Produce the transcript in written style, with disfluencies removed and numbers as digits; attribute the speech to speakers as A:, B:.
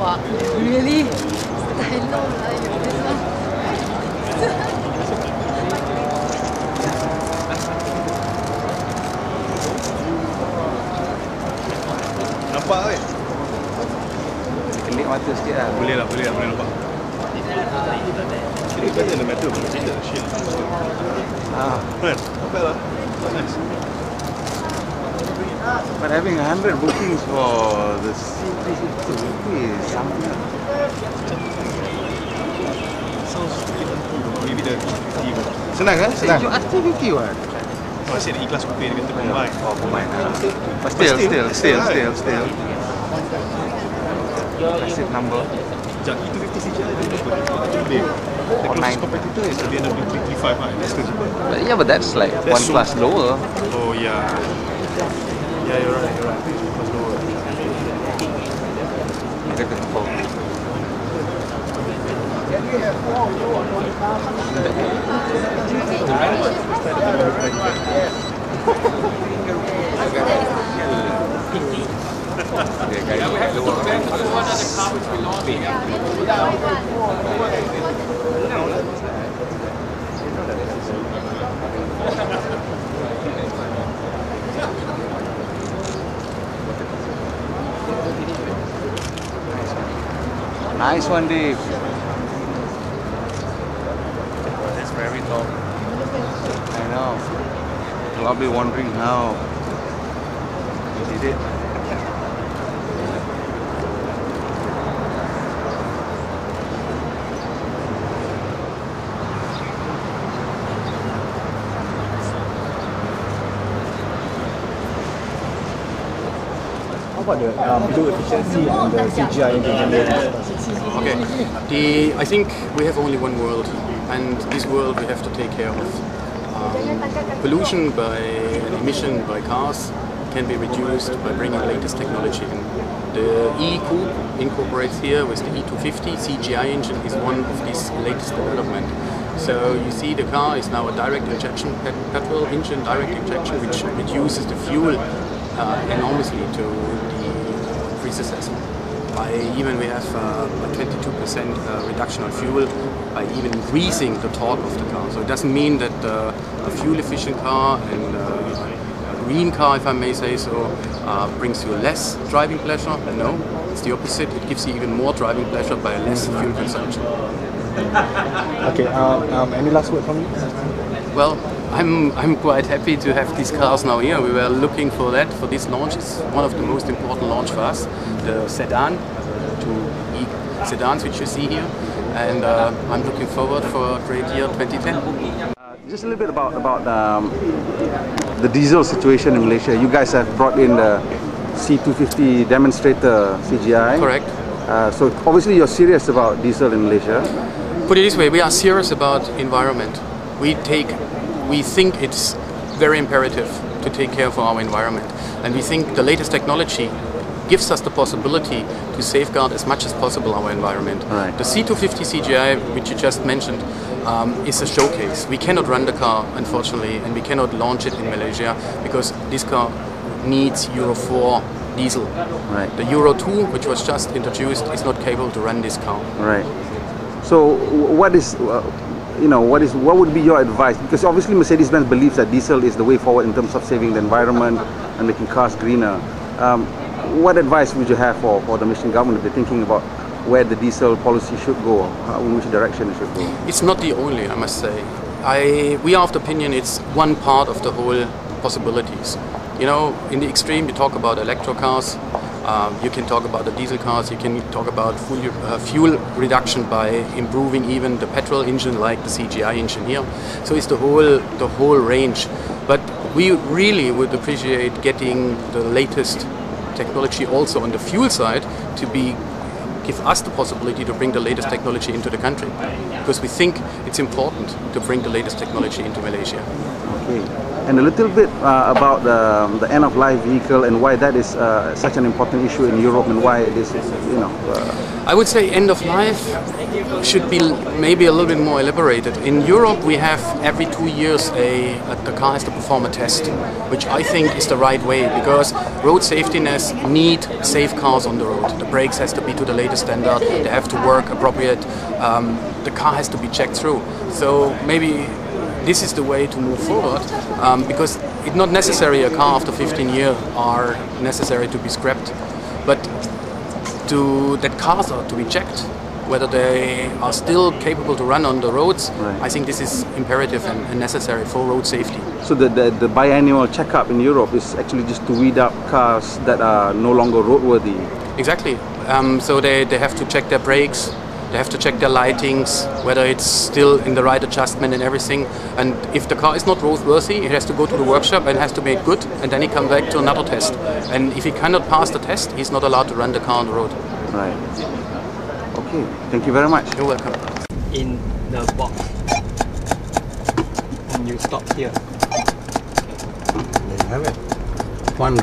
A: Wow, really? I know this one.
B: Nampak kan?
C: Kelip mata sikit lah.
B: Boleh nampak. Ini better than the metal, but it's the shit. Kan? Not bad lah. Nice.
C: But having 100 bookings for the C250 is something.
B: Sounds maybe the 250.
C: Senang kan? Senang. You ask 250 what?
B: Oh, I said the E-Class Coupe, dia kata combine.
C: Oh, combine. But still. Massive number.
B: Sekejap, E250 CGI dia berapa? Itu lebih. The closest competitor is the BMW 335 lah. That's still cheaper.
C: Yeah, but that's like one class lower.
B: Oh, yeah. Yeah, you're right. Class lower.
C: Nice one, Dave.
B: That's very tall.
C: I know. You'll all be wondering how he did it.
D: How about the fuel efficiency and the CGI engine?
E: Okay, I think we have only one world, and this world we have to take care of. Pollution by emission by cars can be reduced by bringing latest technology in. The E-Coupe incorporates here with the E250 CGI engine is one of these latest development. So you see the car is now a direct injection petrol engine, direct injection, which reduces the fuel enormously to the predecessor. We have a 22% reduction on fuel by even increasing the torque of the car. So it doesn't mean that a fuel-efficient car and a green car, if I may say so, brings you less driving pleasure. No, it's the opposite. It gives you even more driving pleasure by less fuel consumption.
D: Okay. Any last word from you?
E: Well, I'm quite happy to have these cars now here. We were looking for that for this launch. It's one of the most important launch for us, the sedan, sedans which you see here, and I'm looking forward for a great year 2010.
C: Just a little bit about the diesel situation in Malaysia. You guys have brought in the C250 demonstrator CGI.
E: Correct.
C: So obviously you're serious about diesel in Malaysia.
E: Put it this way, we are serious about environment. We think it's very imperative to take care of our environment, and we think the latest technology gives us the possibility to safeguard as much as possible our environment.
C: Right.
E: The C250 CGI, which you just mentioned, is a showcase. We cannot run the car, unfortunately, and we cannot launch it in Malaysia because this car needs Euro 4 diesel.
C: Right.
E: The Euro 2, which was just introduced, is not capable to run this car.
C: Right. So what would be your advice? Because obviously Mercedes-Benz believes that diesel is the way forward in terms of saving the environment and making cars greener. What advice would you have for the Malaysian government if they're thinking about where the diesel policy should go, in which direction it should go?
E: It's not the only, I must say. We are of the opinion it's one part of the whole possibilities. You know, in the extreme you talk about electro cars, you can talk about the diesel cars, you can talk about fuel reduction by improving even the petrol engine like the CGI engine here. So it's the whole range. But we really would appreciate getting the latest technology also on the fuel side to give us the possibility to bring the latest technology into the country, because we think it's important to bring the latest technology into Malaysia.
C: Okay. and a little bit about the end-of-life vehicle and why that is such an important issue in Europe and why it is, you know.
E: I would say end of life should be maybe a little bit more elaborated. In Europe, we have every 2 years the car has to perform a test, which I think is the right way, because road safetiness need safe cars on the road. The brakes has to be to the latest standard. They have to work appropriate. The car has to be checked through. So maybe this is the way to move forward, because it's not necessary a car after 15 years are necessary to be scrapped, but that cars are to be checked whether they are still capable to run on the roads.
C: Right.
E: I think this is imperative and necessary for road safety.
C: So the biannual checkup in Europe is actually just to weed out cars that are no longer roadworthy.
E: Exactly. So they have to check their brakes, they have to check their lightings, whether it's still in the right adjustment and everything. And if the car is not roadworthy, it has to go to the workshop and has to make good, and then he comes back to another test. And if he cannot pass the test, he's not allowed to run the car on the road.
C: Right. Okay. Thank you very much.
E: You're welcome.
F: In the box, and you stop here.
C: There you have it. One